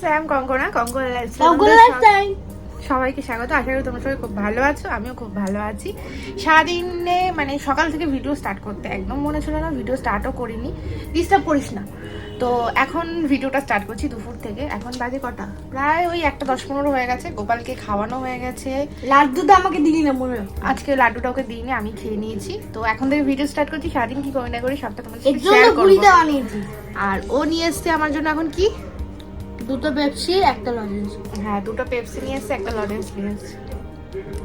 I am Konkona, Konkona lifestyle. সবাইকে স্বাগত। আশা করি তোমরা সবাই খুব ভালো আছো, আমিও খুব ভালো আছি। সারাদিনে মানে সকাল থেকে ভিডিও স্টার্ট করতে একদম মনে ছিল না, ভিডিও স্টার্টও করিনি, ডিস্টার্ব করিস না। তো এখন ভিডিওটা স্টার্ট করছি দুপুর থেকে। এখন বাজে কটা, প্রায় ওই 1:10-15 হয়ে গেছে। গোপালকে খাওয়ানো হয়ে গেছে। লাড্ডুটা আমাকে দিলি না মনে হয়। আজকে লাড্ডুটা ওকে দিইনি, আমি খেয়ে নিয়েছি। তো এখন থেকে ভিডিও স্টার্ট করছি। সারাদিন কি করি না করি সবটা তোমাদের সাথে শেয়ার করব। আর ও নিয়ে এসছে আমার জন্য এখন কি, দুটো পেপসি একটা লজেন্স। হ্যাঁ, দুটো পেপসি নিয়ে এসছে, একটা লজেন্স নিয়ে এসছে।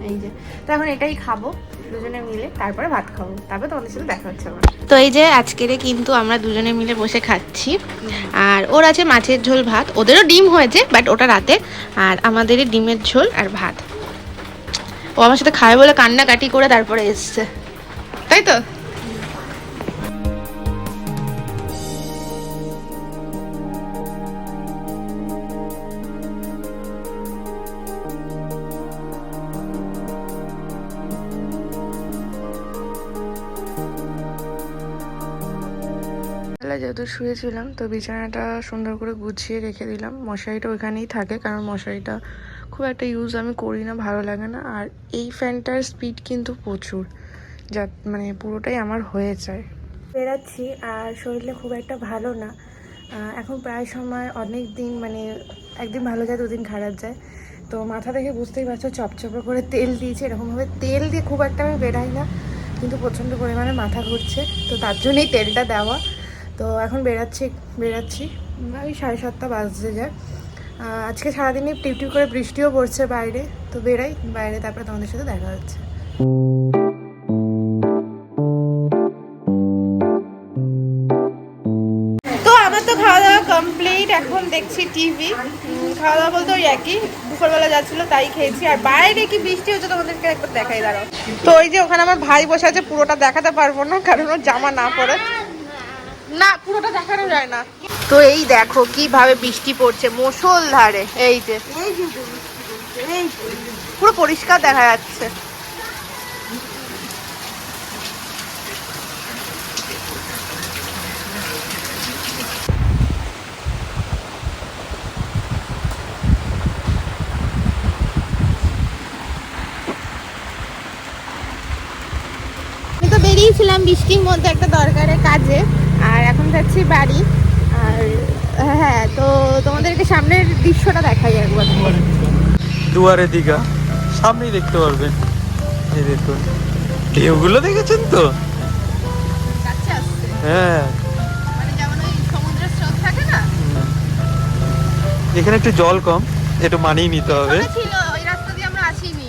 এই যে, তো এখন এটাই খাবো দুজনে মিলে, তারপরে ভাত খাবো, তারপরে তোমাদের সাথে দেখা হচ্ছে আবার। তো এই যে আজকেরে কিন্তু আমরা দুজনে মিলে বসে খাচ্ছি। আর ওর আছে মাছের ঝোল ভাত, ওদেরও ডিম হয়েছে বাট ওটা রাতে, আর আমাদেরই ডিমের ঝোল আর ভাত। ও আমার সাথে খাবে বলে কান্নাকাটি করে তারপরে এসছে, তাই তো? যেহেতু শুয়েছিলাম তো বিছানাটা সুন্দর করে গুছিয়ে রেখে দিলাম। মশারিটা ওইখানেই থাকে, কারণ মশারিটা খুব একটা ইউজ আমি করি না, ভালো লাগে না। আর এই ফ্যানটার স্পিড কিন্তু প্রচুর, যা মানে পুরোটাই আমার হয়ে যায়। বেরাচ্ছি আর শরীরে খুব একটা ভালো না এখন। প্রায় সময় অনেক দিন মানে একদিন ভালো যায়, দুদিন খারাপ যায়। তো মাথা দেখে বুঝতেই পারছো, চপচপে করে তেল দিয়েছে। এরকমভাবে তেল দিয়ে খুব একটা আমি বেরাই না, কিন্তু প্রচণ্ড পরিমাণে মাথা ঘুরছে, তো তার জন্যই তেলটা দেওয়া। তো এখন বেরাচ্ছি ওই 7:30 বাজতে যায়। আজকে সারাদিনই টিপ করে বৃষ্টিও পড়ছে বাইরে। তো বেরাই বাইরে, তারপরে তোমাদের সাথে দেখা হচ্ছে। তো আমার তো খাওয়া দাওয়া কমপ্লিট, এখন দেখছি টিভি। খাওয়া দাওয়া বলতে ওই একই, দুপুরবেলা যাচ্ছিলো তাই খেয়েছি। আর বাইরে কি বৃষ্টি হচ্ছে তোমাদেরকে একবার দেখাই, দাঁড়াও। তো ওই যে ওখানে আমার ভাই বসে আছে, পুরোটা দেখাতে পারবো না কারণ ওর জামা না পরে না, পুরোটা দেখানো যায় না। তো এই দেখো কিভাবে বৃষ্টি পড়ছে মুষলধারে, এই যে পুরো পরিষ্কার দেখা যাচ্ছে। আমি তো বেরিয়েছিলাম বৃষ্টির মধ্যে একটা দরকারের কাজে, আর এখন যাচ্ছি বাড়ি। আর হ্যাঁ, তো তোমাদেরকে সামনের দৃশ্যটা দেখাই একবার। দুয়ারে দীঘা সামনেই দেখতে পারবেন। এই দেখুন ঢেউগুলো, দেখেছেন তো? কাছে আসছে, হ্যাঁ, মানে যেমন ওই সমুদ্রের স্রোত থাকে না, এখানে একটু জল কম, একটু মানিয়ে নিতে হবে। ছিল ওই রাস্তা দিয়ে আমরা আসিনি।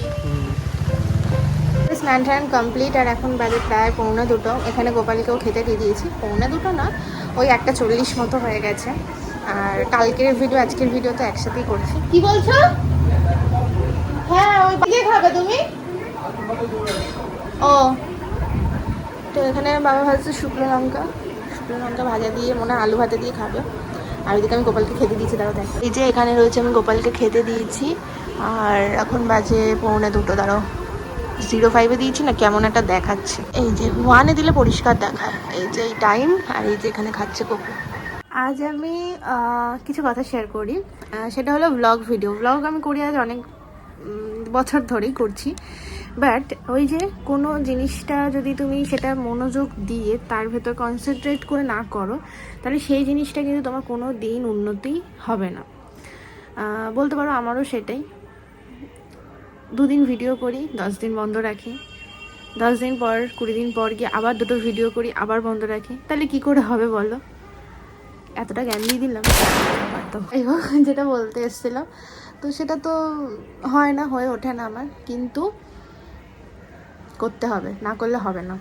স্নান টান কমপ্লিট, আর এখন বাজে প্রায় 1:45। এখানে গোপালকেও খেতে দিয়ে দিয়েছি। 1:45 না, ওই 1:40 মতো হয়ে গেছে। আর কালকের ভিডিও আজকের ভিডিও তো একসাথেই করছি। কি বলছো? হ্যাঁ, ওই দিয়ে খাবে তুমি? ও, তো এখানে বাবা ভাজছে শুকনো লঙ্কা ভাজা দিয়ে, মনে হয় আলু ভাতে দিয়ে খাবে। আর ওইদিকে আমি গোপালকে খেতে দিয়েছি, দাঁড়াও দেখ। এই যে এখানে রয়েছে, আমি গোপালকে খেতে দিয়েছি। আর এখন বাজে 1:45, দাঁড়াও 05-এ দিয়েছি না, কেমন একটা দেখাচ্ছে। এই যে 1-এ দিলে পরিষ্কার দেখায়। এই যে এই টাইম, আর এই যে এখানে খাচ্ছে কপু। আজ আমি কিছু কথা শেয়ার করি, সেটা হলো ব্লগ ভিডিও। ব্লগ আমি করি আজ অনেক বছর ধরেই করছি, বাট ওই যে কোনো জিনিসটা যদি তুমি সেটা মনোযোগ দিয়ে তার ভেতর কনসেন্ট্রেট করে না করো, তাহলে সেই জিনিসটা কিন্তু তোমার কোনো দিন উন্নতি হবে না। বলতে পারো আমারও সেটাই। 2 দিন ভিডিও করি, 10 দিন বন্ধ রাখি, 10 দিন পর 20 দিন পর গিয়ে আবার 2টো ভিডিও করি, আবার বন্ধ রাখি। তাহলে কি করে হবে বলো? এতটা জ্ঞান দিয়ে দিলাম। তো যেটা বলতে এসেছিলাম, তো সেটা তো হয় না, হয়ে ওঠে না আমার, কিন্তু করতে হবে, না করলে হবে না।